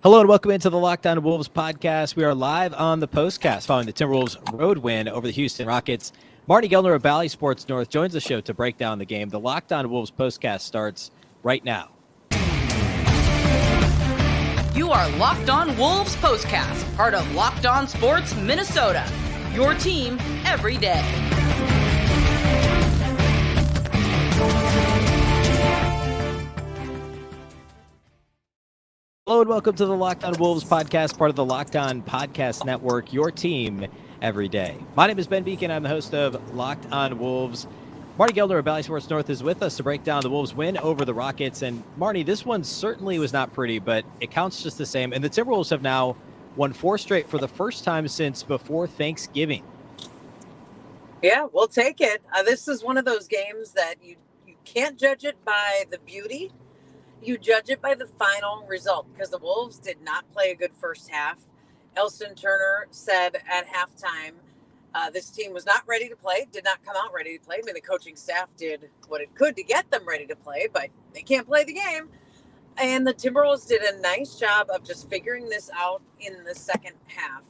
Hello and welcome into the Locked On Wolves podcast. We are live on the POSTCAST following the Timberwolves road win over the Houston Rockets. Marney Gellner of Bally Sports North joins the show to break down the game. The Locked On Wolves POSTCAST starts right now. You are Locked On Wolves POSTCAST, part of Locked On Sports Minnesota. Your team every day. Hello and welcome to the Locked On Wolves podcast, part of the Locked On Podcast Network, your team every day. My name is Ben Beecken. I'm the host of Locked On Wolves. Marney Gellner of Bally Sports North is with us to break down the Wolves' win over the Rockets. And Marney, this one certainly was not pretty, but it counts just the same. And the Timberwolves have now won 4 straight for the first time since before Thanksgiving. Yeah, we'll take it. This is one of those games that you can't judge it by the beauty. You judge it by the final result, because the Wolves did not play a good first half. Elston Turner said at halftime this team was not ready to play, did not come out ready to play. I mean, the coaching staff did what it could to get them ready to play, but they can't play the game. And the Timberwolves did a nice job of just figuring this out in the second half.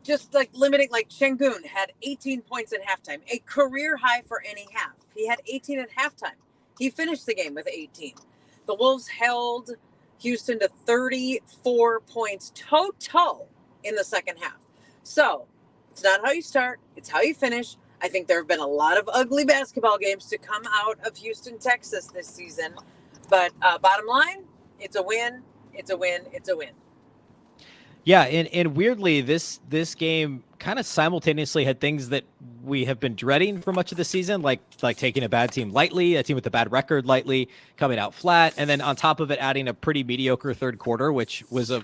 Just like limiting, like Şengün had 18 points at halftime, a career high for any half. He had 18 at halftime. He finished the game with 18. The Wolves held Houston to 34 points total in the second half. So it's not how you start, it's how you finish. I think there have been a lot of ugly basketball games to come out of Houston, Texas this season. But bottom line, it's a win, it's a win, it's a win. Yeah, and weirdly, this game kind of simultaneously had things that we have been dreading for much of the season, like taking a bad team lightly, a team with a bad record lightly, coming out flat, and then on top of it, adding a pretty mediocre third quarter, which was a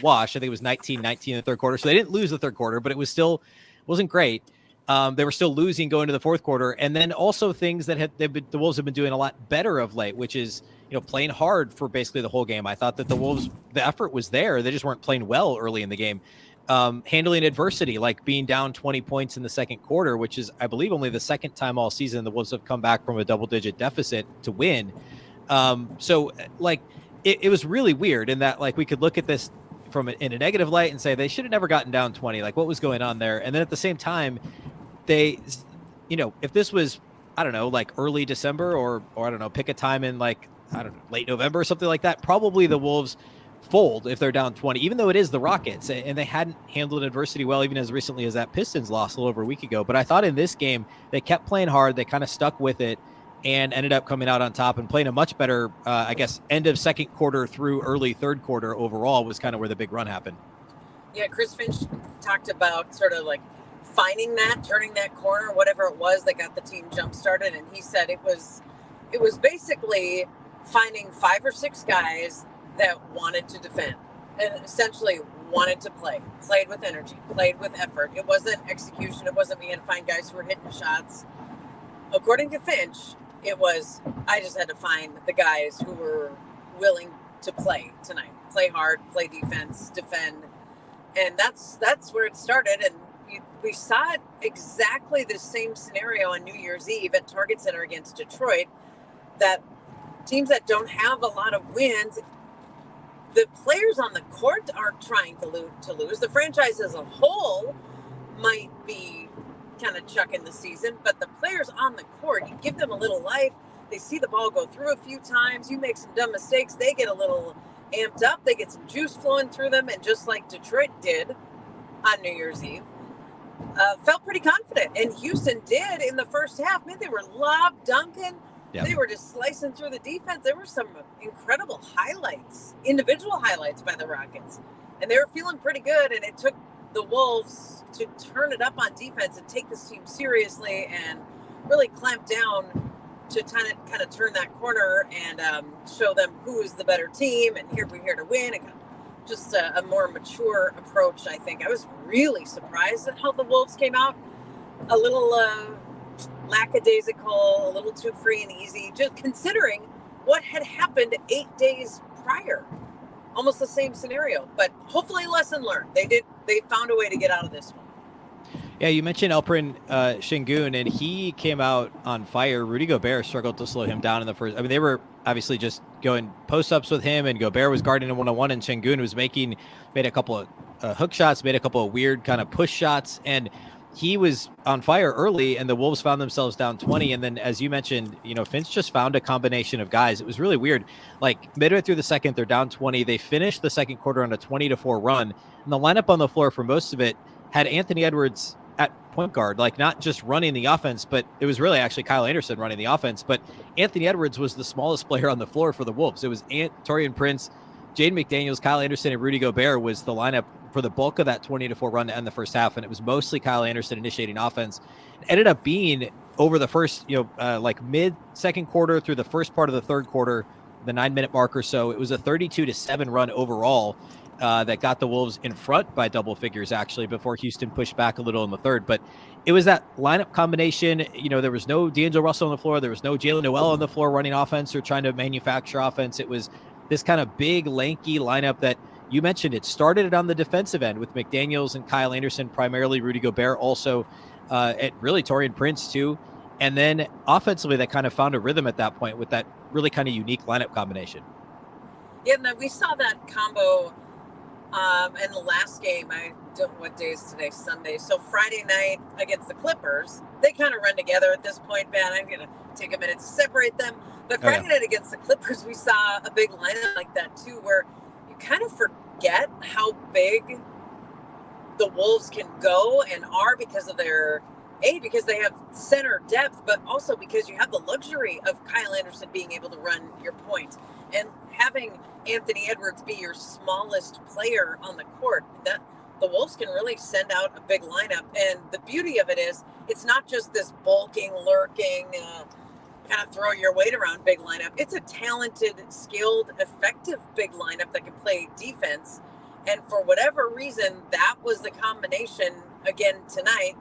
wash. I think it was 19-19 in the third quarter, so they didn't lose the third quarter, but it wasn't great. They were still losing going to the fourth quarter, and then also things that the Wolves have been doing a lot better of late, which is playing hard for basically the whole game. I thought that the Wolves, the effort was there, they just weren't playing well early in the game. Handling adversity, like being down 20 points in the second quarter, which is, I believe, only the second time all season the Wolves have come back from a double-digit deficit to win. So it was really weird in that, like, we could look at this in a negative light and say they should have never gotten down 20. Like, what was going on there? And then at the same time, they, if this was, I don't know, like early December or I don't know, pick a time in late November or something like that, probably the Wolves fold if they're down 20, even though it is the Rockets, and they hadn't handled adversity well even as recently as that Pistons loss a little over a week ago. But I thought in this game they kept playing hard, they kind of stuck with it, and ended up coming out on top and playing a much better end of second quarter through early third quarter overall was kind of where the big run happened. Yeah, Chris Finch talked about sort of like finding that, turning that corner, whatever it was that got the team jump started, and he said it was basically finding 5 or 6 guys that wanted to defend and essentially wanted to played with energy, played with effort. It wasn't execution. It wasn't me and find guys who were hitting shots. According to Finch, it was, I just had to find the guys who were willing to play tonight, play hard, play defense, defend. And that's where it started. And we saw it exactly the same scenario on New Year's Eve at Target Center against Detroit, that teams that don't have a lot of wins, the players on the court aren't trying to lose. The franchise as a whole might be kind of chucking the season, but the players on the court, you give them a little life. They see the ball go through a few times. You make some dumb mistakes, they get a little amped up. They get some juice flowing through them. And just like Detroit did on New Year's Eve, felt pretty confident. And Houston did in the first half. Man, they were lob dunking. Yep. They were just slicing through the defense. There were some incredible highlights, individual highlights by the Rockets. And they were feeling pretty good. And it took the Wolves to turn it up on defense and take this team seriously and really clamp down to kind of turn that corner and show them who is the better team. And we're here to win. And just a more mature approach, I think. I was really surprised at how the Wolves came out. A little lackadaisical, a little too free and easy, just considering what had happened 8 days prior. Almost the same scenario, but hopefully lesson learned. They found a way to get out of this one. Yeah, you mentioned Alperen Şengün, and he came out on fire. Rudy Gobert struggled to slow him down in the first. I mean, they were obviously just going post-ups with him, and Gobert was guarding him one-on-one, and Şengün was made a couple of hook shots, made a couple of weird kind of push shots, and he was on fire early, and the Wolves found themselves down 20. And then, as you mentioned, Finch just found a combination of guys. It was really weird. Like midway through the second, they're down 20. They finished the second quarter on a 20-4 run, and the lineup on the floor for most of it had Anthony Edwards at point guard, like not just running the offense, but it was really actually Kyle Anderson running the offense. But Anthony Edwards was the smallest player on the floor for the Wolves. It was Taurean Prince, Jaden McDaniels, Kyle Anderson, and Rudy Gobert was the lineup for the bulk of that 20-4 run to end the first half. And it was mostly Kyle Anderson initiating offense. It ended up being over the first, like mid second quarter through the first part of the third quarter, the 9-minute mark or so, it was a 32-7 run overall. That got the Wolves in front by double figures, actually, before Houston pushed back a little in the third. But it was that lineup combination. There was no D'Angelo Russell on the floor. There was no Jalen Noel on the floor running offense or trying to manufacture offense. It was this kind of big, lanky lineup that you mentioned. It started on the defensive end with McDaniels and Kyle Anderson, primarily Rudy Gobert, also at really Taurean Prince, too. And then offensively, they kind of found a rhythm at that point with that really kind of unique lineup combination. Yeah, no, we saw that combo in the last game. I don't know what day is today, Sunday. So Friday night against the Clippers, they kind of run together at this point, Ben. I'm going to take a minute to separate them. But Friday night against the Clippers, we saw a big lineup like that too, where you kind of forget how big the Wolves can go and are because of because they have center depth, but also because you have the luxury of Kyle Anderson being able to run your point and having Anthony Edwards be your smallest player on the court. That the Wolves can really send out a big lineup. And the beauty of it is it's not just this bulking, lurking, kind of throw your weight around big lineup. It's a talented, skilled, effective big lineup that can play defense. And for whatever reason, that was the combination again tonight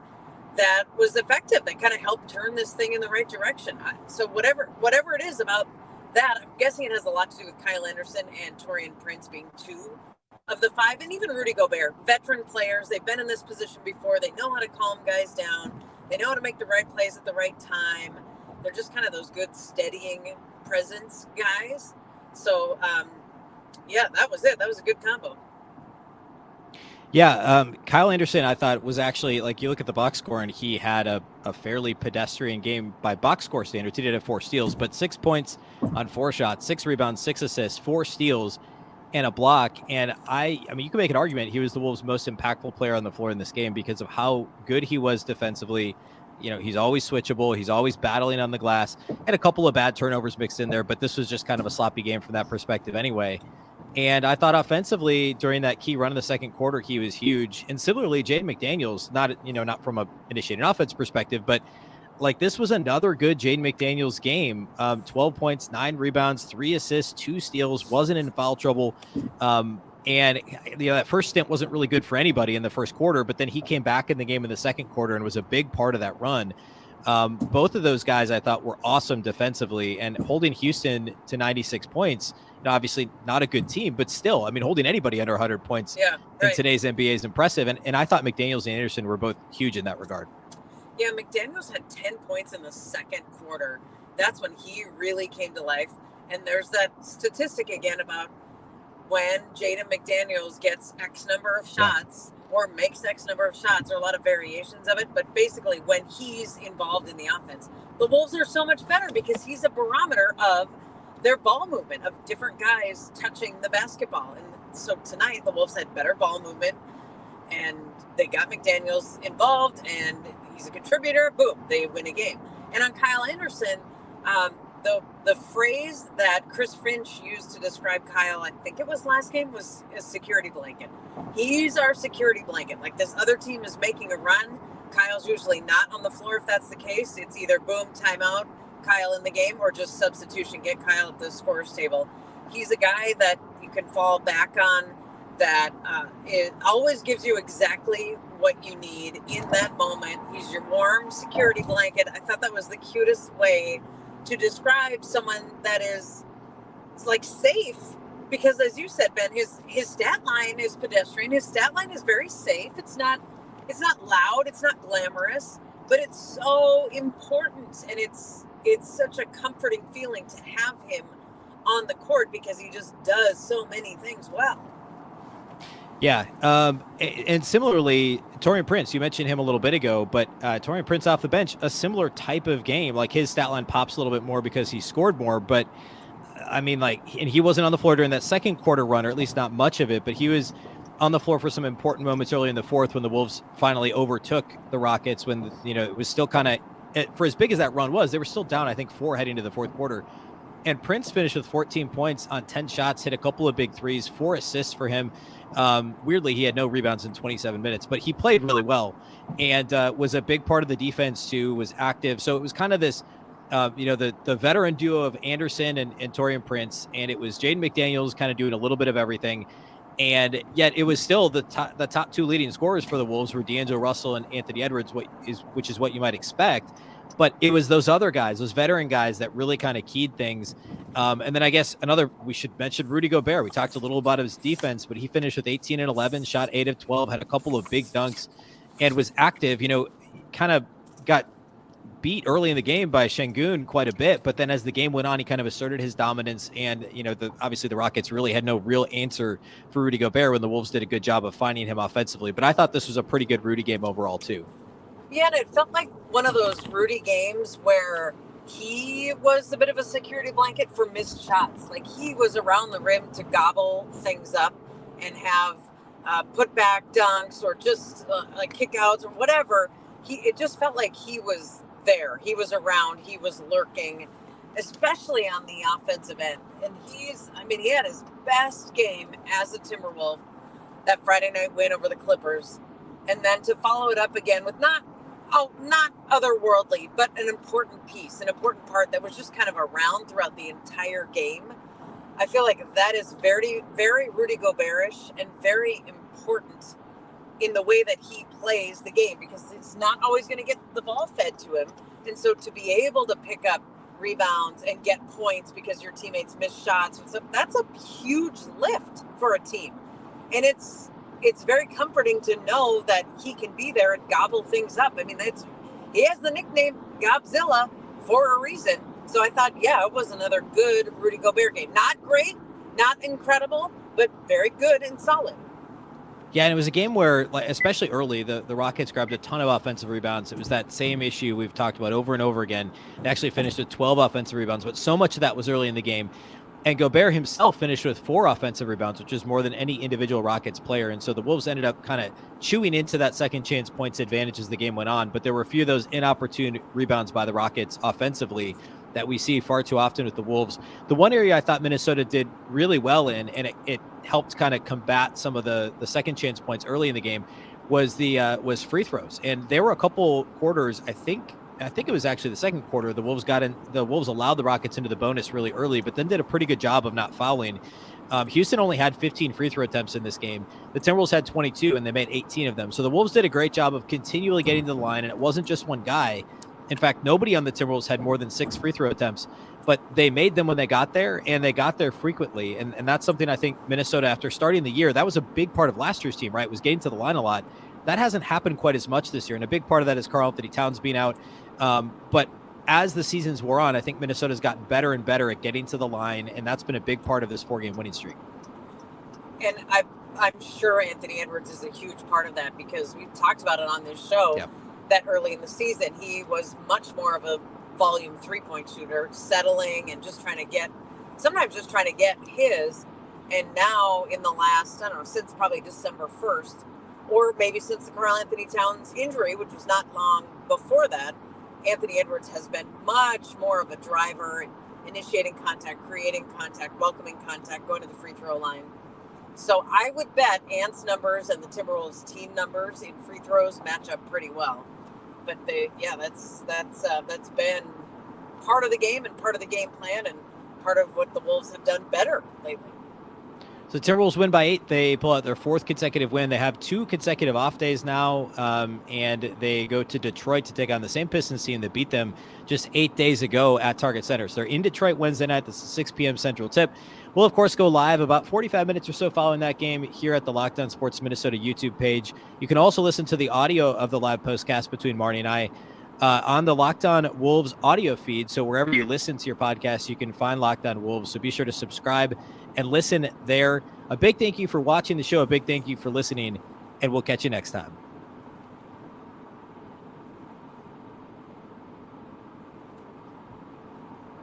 that was effective, that kind of helped turn this thing in the right direction. So whatever it is about that, I'm guessing it has a lot to do with Kyle Anderson and Taurean Prince being two of the five, and even Rudy Gobert, veteran players. They've been in this position before. They know how to calm guys down. They know how to make the right plays at the right time. They're just kind of those good steadying presence guys. So, yeah, that was it. That was a good combo. Yeah, Kyle Anderson, I thought, was actually, like, you look at the box score, and he had a fairly pedestrian game by box score standards. He did have 4 steals, but 6 points on 4 shots, 6 rebounds, 6 assists, 4 steals, and a block. And I mean, you can make an argument he was the Wolves' most impactful player on the floor in this game because of how good he was defensively. He's always switchable. He's always battling on the glass. And a couple of bad turnovers mixed in there, but this was just kind of a sloppy game from that perspective anyway. And I thought offensively during that key run in the second quarter, he was huge. And similarly, Jaden McDaniels, not from a initiating offense perspective, but like this was another good Jaden McDaniels game. 12 points, 9 rebounds, 3 assists, 2 steals, wasn't in foul trouble. And that first stint wasn't really good for anybody in the first quarter, but then he came back in the game in the second quarter and was a big part of that run. Both of those guys I thought were awesome defensively, and holding Houston to 96 points, obviously not a good team, but still, I mean, holding anybody under 100 points in today's NBA is impressive. And I thought McDaniels and Anderson were both huge in that regard. Yeah, McDaniels had 10 points in the second quarter. That's when he really came to life. And there's that statistic again about when Jaden McDaniels gets X number of shots or makes X number of shots, or a lot of variations of it. But basically, when he's involved in the offense, the Wolves are so much better because he's a barometer of their ball movement, of different guys touching the basketball. And so tonight, the Wolves had better ball movement, and they got McDaniels involved, and he's a contributor. Boom, they win a game. And on Kyle Anderson, the phrase that Chris Finch used to describe Kyle, I think it was last game, was a security blanket. He's our security blanket. Like this other team is making a run, Kyle's usually not on the floor. If that's the case, it's either boom, timeout, Kyle in the game, or just substitution, get Kyle at the scorer's table. He's a guy that you can fall back on, that it always gives you exactly what you need in that moment. He's your warm security blanket. I thought that was the cutest way to describe someone that is like safe, because as you said, Ben, his stat line is pedestrian. His stat line is very safe. It's not it's not loud, it's not glamorous, but it's so important, and it's such a comforting feeling to have him on the court because he just does so many things well. Yeah. And similarly, Taurean Prince, you mentioned him a little bit ago, but Taurean Prince off the bench, a similar type of game. Like his stat line pops a little bit more because he scored more, but I mean, like, and he wasn't on the floor during that second quarter run, or at least not much of it, but he was on the floor for some important moments early in the fourth when the Wolves finally overtook the Rockets when, it was still kind of, for as big as that run was, they were still down, I think, 4 heading to the fourth quarter. And Prince finished with 14 points on 10 shots, hit a couple of big threes, 4 assists for him. Weirdly, he had no rebounds in 27 minutes, but he played really well and was a big part of the defense too, was active. So it was kind of this, the veteran duo of Anderson and Taurean Prince, and it was Jaden McDaniels kind of doing a little bit of everything. And yet it was still the top 2 leading scorers for the Wolves were D'Angelo Russell and Anthony Edwards, which is what you might expect. But it was those other guys, those veteran guys that really kind of keyed things. And then I guess we should mention Rudy Gobert. We talked a little about his defense, but he finished with 18 and 11, shot 8 of 12, had a couple of big dunks, and was active. Kind of got beat early in the game by Şengün quite a bit, but then as the game went on, he kind of asserted his dominance. And obviously the Rockets really had no real answer for Rudy Gobert when the Wolves did a good job of finding him offensively. But I thought this was a pretty good Rudy game overall too. Yeah, and it felt like one of those Rudy games where he was a bit of a security blanket for missed shots. Like he was around the rim to gobble things up and have put back dunks or just like kickouts or whatever. It just felt like he was there. He was around. He was lurking, especially on the offensive end. And he had his best game as a Timberwolf that Friday night win over the Clippers. And then to follow it up again with not otherworldly, but an important piece, an important part that was just kind of around throughout the entire game. I feel like that is very, very Rudy Gobert-ish and very important in the way that he plays the game, because it's not always going to get the ball fed to him. And so to be able to pick up rebounds and get points because your teammates miss shots, that's a huge lift for a team. And it's very comforting to know that he can be there and gobble things up. I mean, he has the nickname Gobzilla for a reason. So I thought, yeah, it was another good Rudy Gobert game. Not great, not incredible, but very good and solid. Yeah, and it was a game where, like, especially early, the Rockets grabbed a ton of offensive rebounds. It was that same issue we've talked about over and over again. They actually finished with 12 offensive rebounds, but so much of that was early in the game. And Gobert himself finished with 4 offensive rebounds, which is more than any individual Rockets player. And so the Wolves ended up kind of chewing into that second chance points advantage as the game went on. But there were a few of those inopportune rebounds by the Rockets offensively that we see far too often with the Wolves. The one area I thought Minnesota did really well in, and it helped kind of combat some of the second chance points early in the game, was was free throws. And there were a couple quarters, I think it was actually the second quarter, the Wolves allowed the Rockets into the bonus really early, but then did a pretty good job of not fouling. Houston only had 15 free throw attempts in this game. The Timberwolves had 22, and they made 18 of them. So the Wolves did a great job of continually getting to the line, and it wasn't just one guy. In fact, nobody on the Timberwolves had more than 6 free throw attempts, but they made them when they got there, and they got there frequently. And that's something I think Minnesota, after starting the year, that was a big part of last year's team, right? Was getting to the line a lot. That hasn't happened quite as much this year, and a big part of that is Karl-Anthony Towns being out. But as the seasons wore on, I think Minnesota's gotten better and better at getting to the line, and that's been a big part of this 4-game winning streak. And I'm sure Anthony Edwards is a huge part of that, because we've talked about it on this show. Yep. That early in the season, he was much more of a volume 3-point shooter, settling and sometimes just trying to get his. And now in the last, since probably December 1st, or maybe since the Karl-Anthony Towns injury, which was not long before that, Anthony Edwards has been much more of a driver, initiating contact, creating contact, welcoming contact, going to the free throw line. So I would bet Ant's numbers and the Timberwolves team numbers in free throws match up pretty well. But that's been part of the game and part of the game plan and part of what the Wolves have done better lately. So Timberwolves win by 8. They pull out their 4th consecutive win. They have 2 consecutive off days now, and they go to Detroit to take on the same Pistons team that beat them just 8 days ago at Target Center. So they're in Detroit Wednesday night. This is 6 p.m. Central tip. We'll, of course, go live about 45 minutes or so following that game here at the Locked On Sports Minnesota YouTube page. You can also listen to the audio of the live postcast between Marney and I on the Locked On Wolves audio feed. So wherever you listen to your podcast, you can find Locked On Wolves. So be sure to subscribe and listen there. A big thank you for watching the show. A big thank you for listening, and we'll catch you next time.